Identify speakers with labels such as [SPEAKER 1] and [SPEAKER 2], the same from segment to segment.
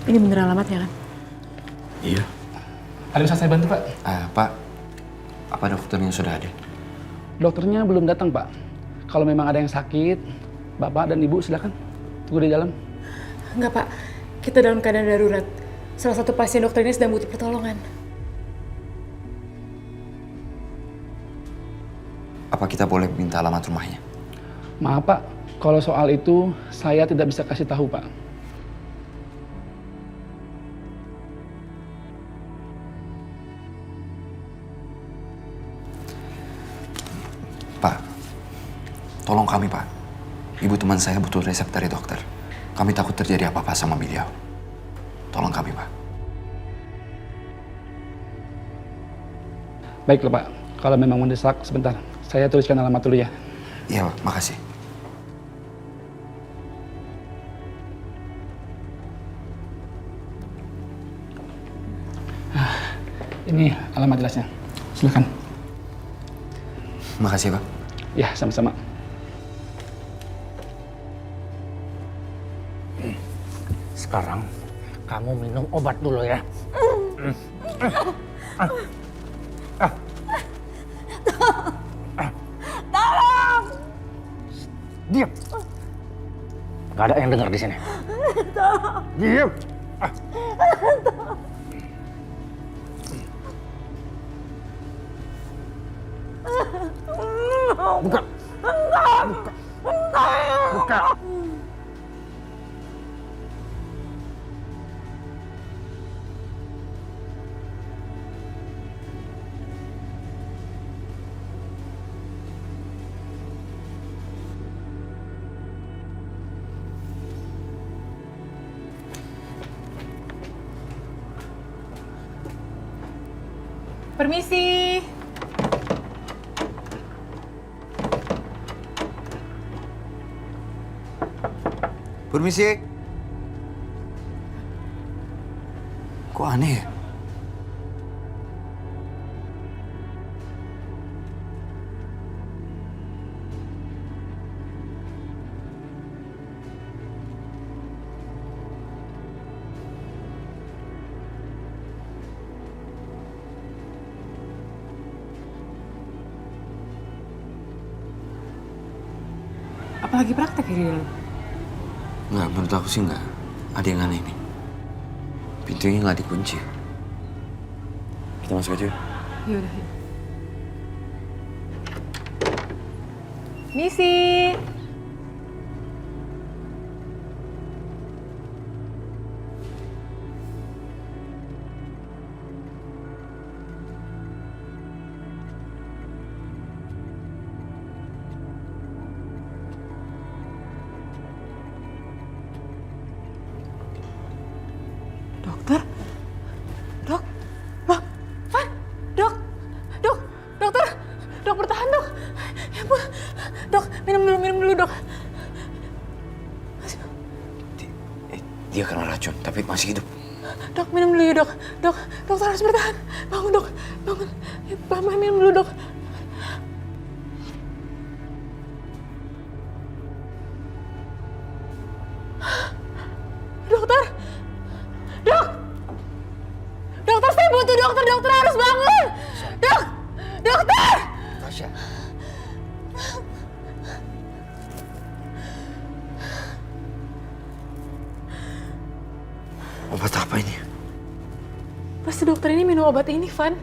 [SPEAKER 1] Ini bener alamatnya kan?
[SPEAKER 2] Iya.
[SPEAKER 3] Ada bisa saya bantu, Pak?
[SPEAKER 2] Pak, apa dokternya sudah ada?
[SPEAKER 3] Dokternya belum datang, Pak. Kalau memang ada yang sakit, Bapak dan Ibu silakan tunggu di dalam.
[SPEAKER 1] Enggak, Pak. Kita dalam keadaan darurat. Salah satu pasien dokter ini sedang butuh pertolongan.
[SPEAKER 2] Apa kita boleh minta alamat rumahnya?
[SPEAKER 3] Maaf, Pak. Kalau soal itu, saya tidak bisa kasih tahu, Pak.
[SPEAKER 2] Pak, tolong kami, Pak. Ibu teman saya butuh resep dari dokter. Kami takut terjadi apa-apa sama beliau. Tolong kami, Pak.
[SPEAKER 3] Baiklah, Pak. Kalau memang mendesak, sebentar. Saya tuliskan alamat dulu ya.
[SPEAKER 2] Iya, Pak. Makasih.
[SPEAKER 3] Ini alamat jelasnya. Silakan.
[SPEAKER 2] Makasih, Pak.
[SPEAKER 3] Ya, sama-sama.
[SPEAKER 4] Sekarang kamu minum obat dulu ya.
[SPEAKER 5] Tolong!
[SPEAKER 4] Diam. Gak ada yang dengar di sini. Diam. Buka. Buka.
[SPEAKER 1] Permisi.
[SPEAKER 2] Permisi. Kok aneh ya?
[SPEAKER 1] Apalagi praktek ya di dalam?
[SPEAKER 2] Nggak, menurut aku sih nggak. Ada yang aneh nih. Pintunya nggak dikunci. Kita masuk aja.
[SPEAKER 1] Yaudah. Misi. Dokter? Dok? Loh, Van? Dok? Dok? Dokter? Dok, bertahan, Dok. Ya ampun. Dok, minum dulu, Dok.
[SPEAKER 2] Dia kena racun, tapi masih hidup.
[SPEAKER 1] Dok, minum dulu ya, Dok. Dok, dokter harus bertahan. Bangun, Dok. Bangun. Pelan-pelan minum dulu, Dok. Dokter? Dok! Dokter, saya butuh dokter. Dokter harus bangun. Dok! Dokter!
[SPEAKER 2] Tasya. Obat apa ini?
[SPEAKER 1] Pasti dokter ini minum obat ini, Van.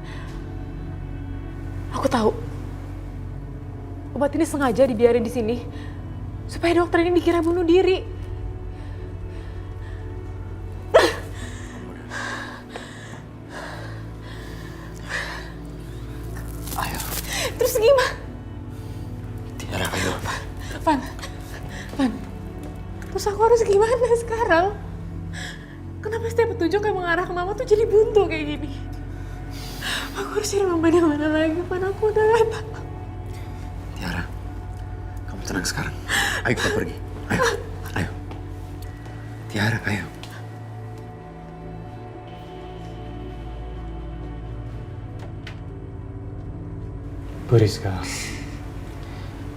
[SPEAKER 1] Aku tahu. Obat ini sengaja dibiarin di sini supaya dokter ini dikira bunuh diri.
[SPEAKER 2] Ayo.
[SPEAKER 1] Terus gimana?
[SPEAKER 2] Tiara, ayo.
[SPEAKER 1] Van. Terus aku harus gimana sekarang? Kenapa setiap petunjuk yang mengarah ke mama tuh jadi buntu kayak gini? Aku harus cari mama di mana lagi? Van, aku udah gak tahu.
[SPEAKER 2] Tiara, kamu tenang sekarang. Ayo kita pergi. Ayo. Tiara, ayo.
[SPEAKER 6] Bu Rizka,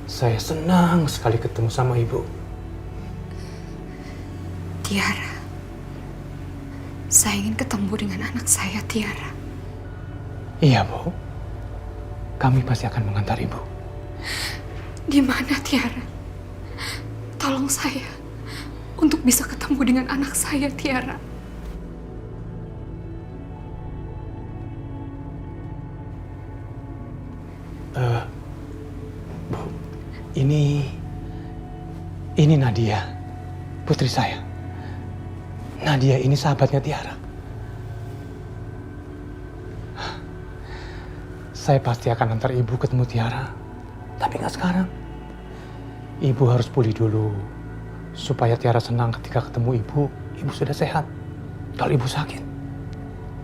[SPEAKER 6] saya senang sekali ketemu sama Ibu.
[SPEAKER 5] Tiara. Saya ingin ketemu dengan anak saya, Tiara.
[SPEAKER 6] Iya, Bu. Kami pasti akan mengantar Ibu.
[SPEAKER 5] Di mana Tiara? Tolong saya untuk bisa ketemu dengan anak saya, Tiara.
[SPEAKER 6] Bu, ini Nadia, putri saya. Nadia ini sahabatnya Tiara. Saya pasti akan antar Ibu ketemu Tiara, tapi nggak sekarang. Ibu harus pulih dulu, supaya Tiara senang ketika ketemu Ibu. Ibu sudah sehat. Kalau Ibu sakit,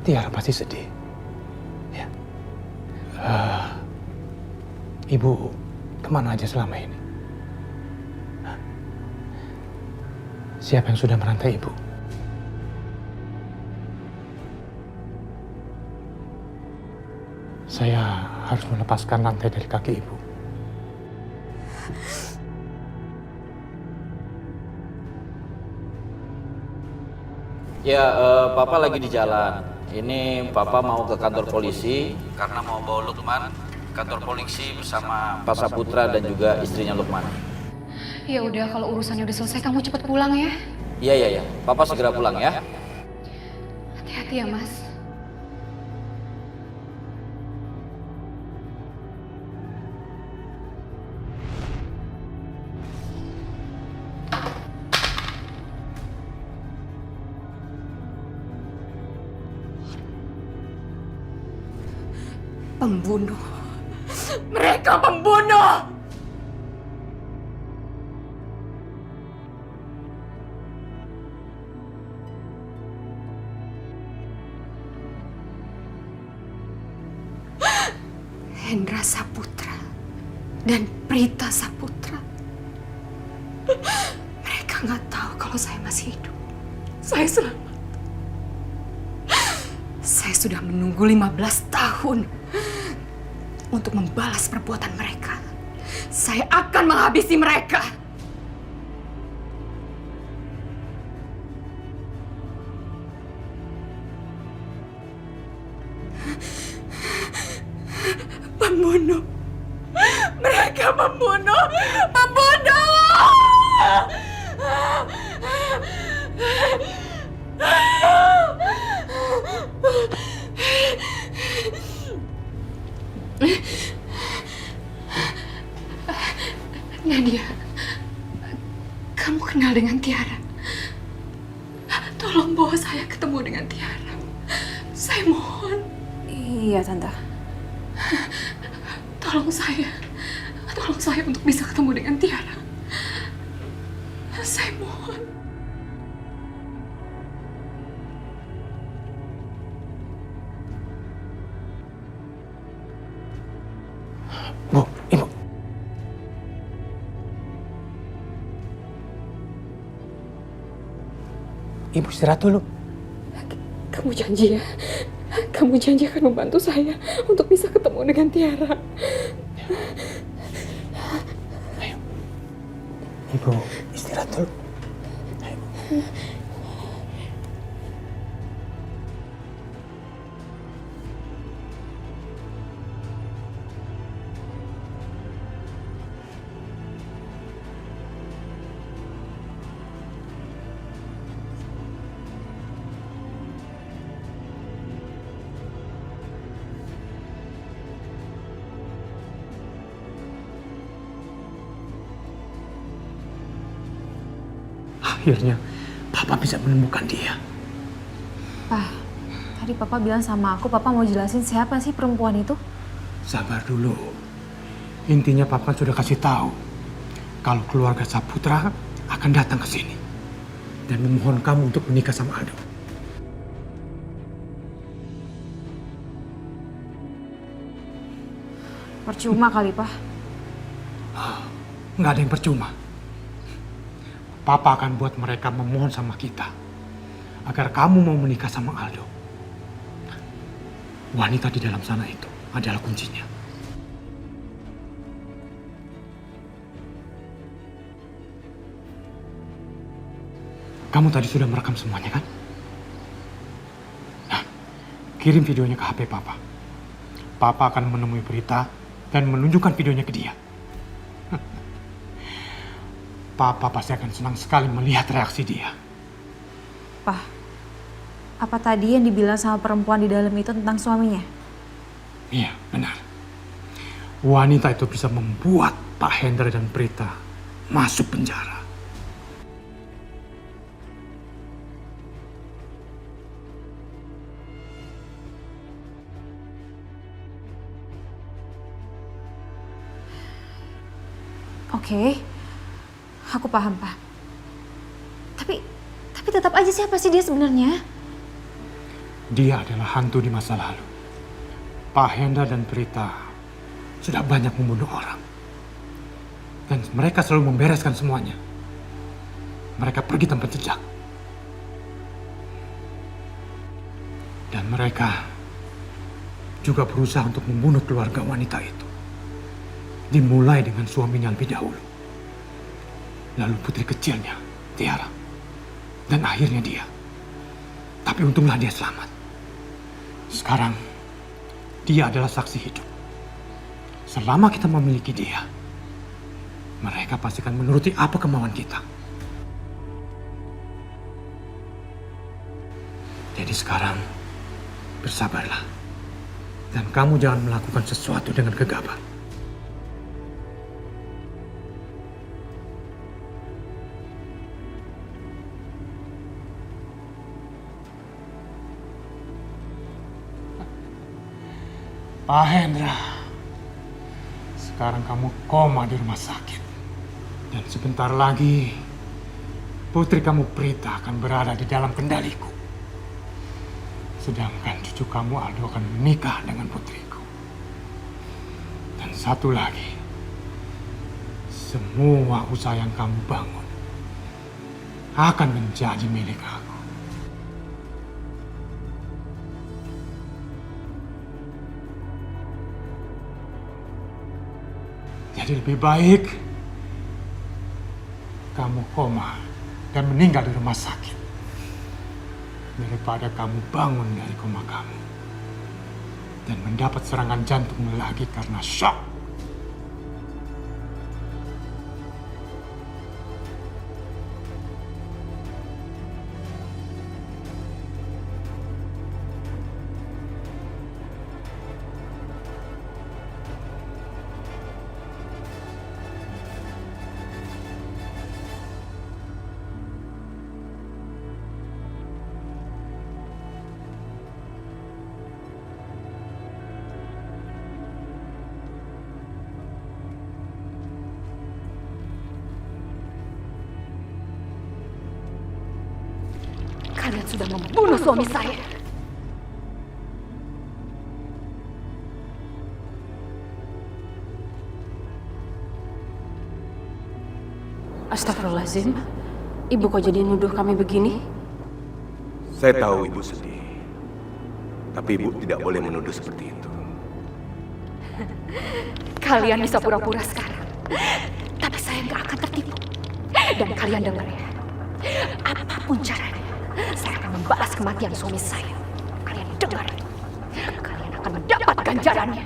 [SPEAKER 6] Tiara pasti sedih. Ya. Ibu kemana aja selama ini? Hah? Siapa yang sudah merantai Ibu? Saya harus melepaskan rantai dari kaki Ibu.
[SPEAKER 7] Ya, Papa lagi di jalan. Ini Papa mau ke kantor polisi karena mau bawa Lukman ke kantor polisi bersama Pak Saputra dan juga istrinya Lukman.
[SPEAKER 5] Ya udah, kalau urusannya udah selesai, kamu cepet pulang ya.
[SPEAKER 7] Iya. Papa segera pulang ya.
[SPEAKER 5] Hati-hati ya, Mas. Pembunuh. Mereka pembunuh! Hendra Saputra dan Prita Saputra. Mereka nggak tahu kalau saya masih hidup. Saya selamat. Saya sudah menunggu 15 tahun untuk membalas perbuatan mereka. Saya akan menghabisi mereka. Pembunuh. Mereka pembunuh. Pembunuh. Nadia, kamu kenal dengan Tiara? Tolong bawa saya ketemu dengan Tiara. Saya mohon.
[SPEAKER 1] Iya, Tante.
[SPEAKER 5] Tolong saya untuk bisa ketemu dengan Tiara. Saya mohon.
[SPEAKER 6] Bu, Ibu. Ibu istirahat dulu.
[SPEAKER 5] Kamu janji ya? Kamu janji akan membantu saya untuk bisa ketemu dengan Tiara.
[SPEAKER 6] Ayo. Ibu istirahat dulu. Ayo. Akhirnya Papa bisa menemukan dia.
[SPEAKER 1] Pak, tadi Papa bilang sama aku, Papa mau jelasin siapa sih perempuan itu?
[SPEAKER 6] Sabar dulu. Intinya Papa sudah kasih tahu kalau keluarga Saputra akan datang ke sini dan memohon kamu untuk menikah sama Aldo.
[SPEAKER 1] Percuma kali, Pak.
[SPEAKER 6] Nggak ada yang percuma. Papa akan buat mereka memohon sama kita agar kamu mau menikah sama Aldo. Wanita di dalam sana itu adalah kuncinya. Kamu tadi sudah merekam semuanya kan? kirim videonya ke HP Papa. Papa akan menemui Prita dan menunjukkan videonya ke dia. Papa pasti akan senang sekali melihat reaksi dia.
[SPEAKER 8] Pak, apa tadi yang dibilang sama perempuan di dalam itu tentang suaminya?
[SPEAKER 6] Iya, benar. Wanita itu bisa membuat Pak Hendra dan Prita masuk penjara.
[SPEAKER 8] Oke, aku paham, Pak. Tapi tetap aja siapa sih dia sebenarnya?
[SPEAKER 6] Dia adalah hantu di masa lalu. Pak Hendra dan Prita sudah banyak membunuh orang. Dan mereka selalu membereskan semuanya. Mereka pergi tanpa jejak. Dan mereka juga berusaha untuk membunuh keluarga wanita itu. Dimulai dengan suaminya lebih dahulu. Lalu putri kecilnya, Tiara. Dan akhirnya dia. Tapi untunglah dia selamat. Sekarang, dia adalah saksi hidup. Selama kita memiliki dia, mereka pasti akan menuruti apa kemauan kita. Jadi sekarang, bersabarlah. Dan kamu jangan melakukan sesuatu dengan gegabah. Pak Hendra, sekarang kamu koma di rumah sakit. Dan sebentar lagi, putri kamu Prita akan berada di dalam kendaliku. Sedangkan cucu kamu Aldo akan menikah dengan putriku. Dan satu lagi, semua usaha yang kamu bangun akan menjadi milik aku. Jadi lebih baik kamu koma dan meninggal di rumah sakit daripada kamu bangun dari koma kamu dan mendapat serangan jantung lagi karena shock.
[SPEAKER 5] Kalian sudah membunuh suami saya.
[SPEAKER 1] Astagfirullahaladzim. Ibu kok jadi nuduh kami begini?
[SPEAKER 9] Saya tahu ibu sedih. Tapi ibu tidak boleh menuduh seperti itu.
[SPEAKER 5] Kalian bisa pura-pura sekarang. Tapi saya nggak akan tertipu. Dan kalian dengar ya. Apapun caranya, saya akan membalas kematian suami saya. Kalian dengar. Kalian akan mendapat ganjarannya.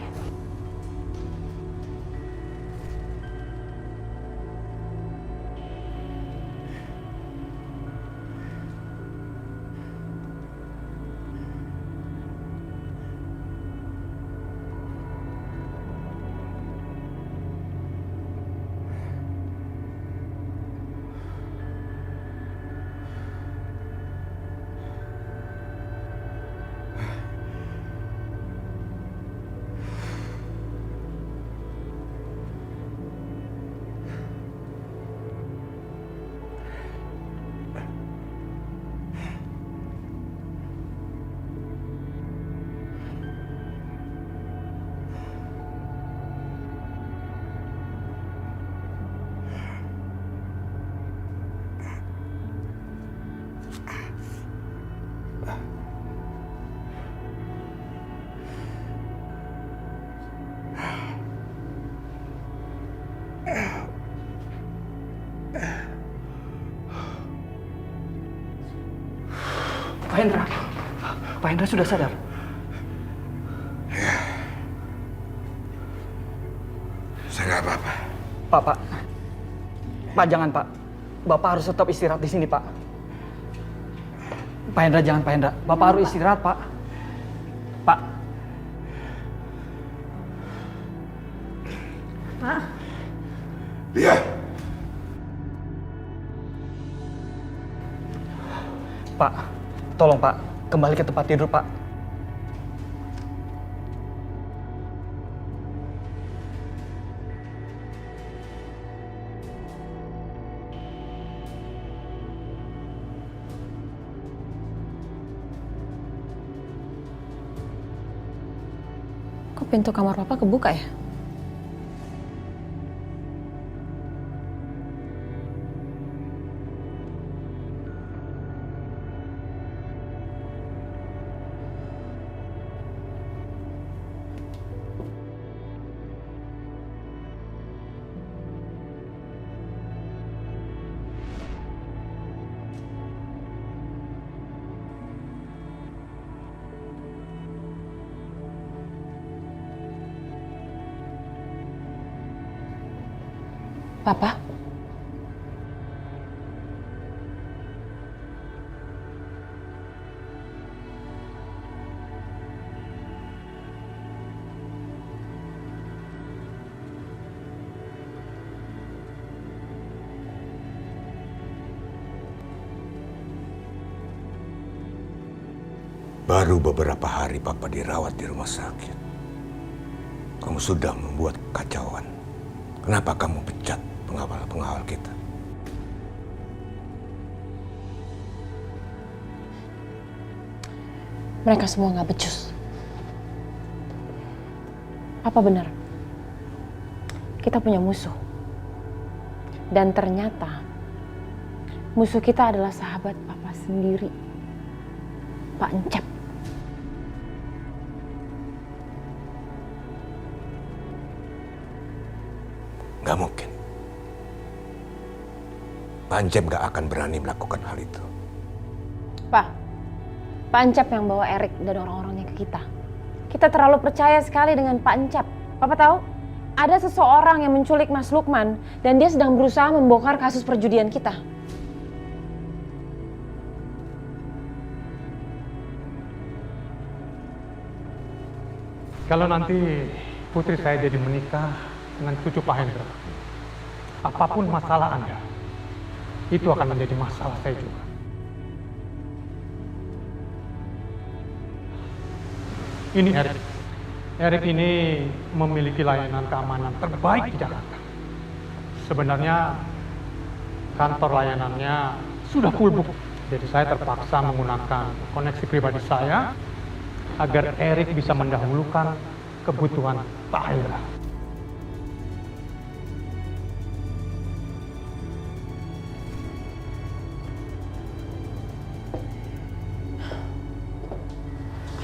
[SPEAKER 3] Pak Hendra sudah sadar.
[SPEAKER 10] Pak. Pak, jangan, Pak. Bapak harus tetap istirahat di sini, Pak. Pak Hendra, jangan, Pak Hendra. Bapak harus istirahat, Pak. Pak.
[SPEAKER 1] Pak.
[SPEAKER 9] Lia,
[SPEAKER 10] Pak, tolong, Pak. Kembali ke tempat tidur, Pak.
[SPEAKER 8] Kok pintu kamar papa kebuka ya? Papa?
[SPEAKER 9] baru beberapa hari Papa dirawat di rumah sakit. Kamu sudah membuat kekacauan. Kenapa kamu pecat pengawal-pengawal kita?
[SPEAKER 8] Mereka semua nggak becus. Apa benar? Kita punya musuh. Dan ternyata musuh kita adalah sahabat Papa sendiri, Pak Encep.
[SPEAKER 9] Gak mungkin. Pak Encep gak akan berani melakukan hal itu.
[SPEAKER 8] Pak Encep yang bawa Erik dan orang-orangnya ke kita. Kita terlalu percaya sekali dengan Pak Encep. Papa tahu? Ada seseorang yang menculik Mas Lukman dan dia sedang berusaha membongkar kasus perjudian kita.
[SPEAKER 6] Kalau nanti putri saya jadi menikah dengan cucu Pak Hendra, apapun masalah Anda, itu akan menjadi masalah saya juga. Ini Erik. Erik ini memiliki layanan keamanan terbaik di Jakarta. Sebenarnya kantor layanannya sudah full book. Jadi saya terpaksa menggunakan koneksi pribadi saya agar Erik bisa mendahulukan kebutuhan Pak Hendra.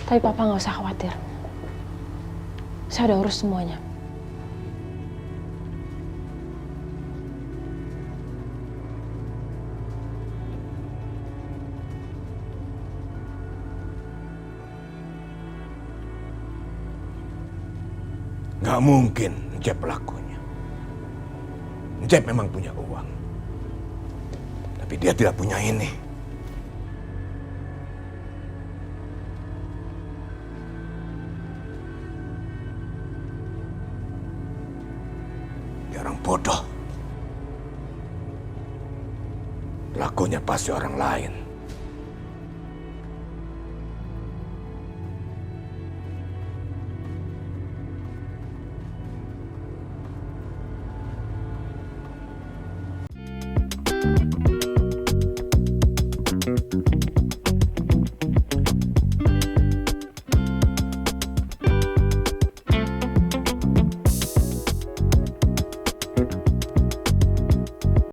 [SPEAKER 8] Tapi Papa nggak usah khawatir. Saya udah urus semuanya.
[SPEAKER 9] Gak mungkin Encep pelakunya. Encep memang punya uang. Tapi dia tidak punya ini. Dia orang bodoh. Pelakunya pasti orang lain.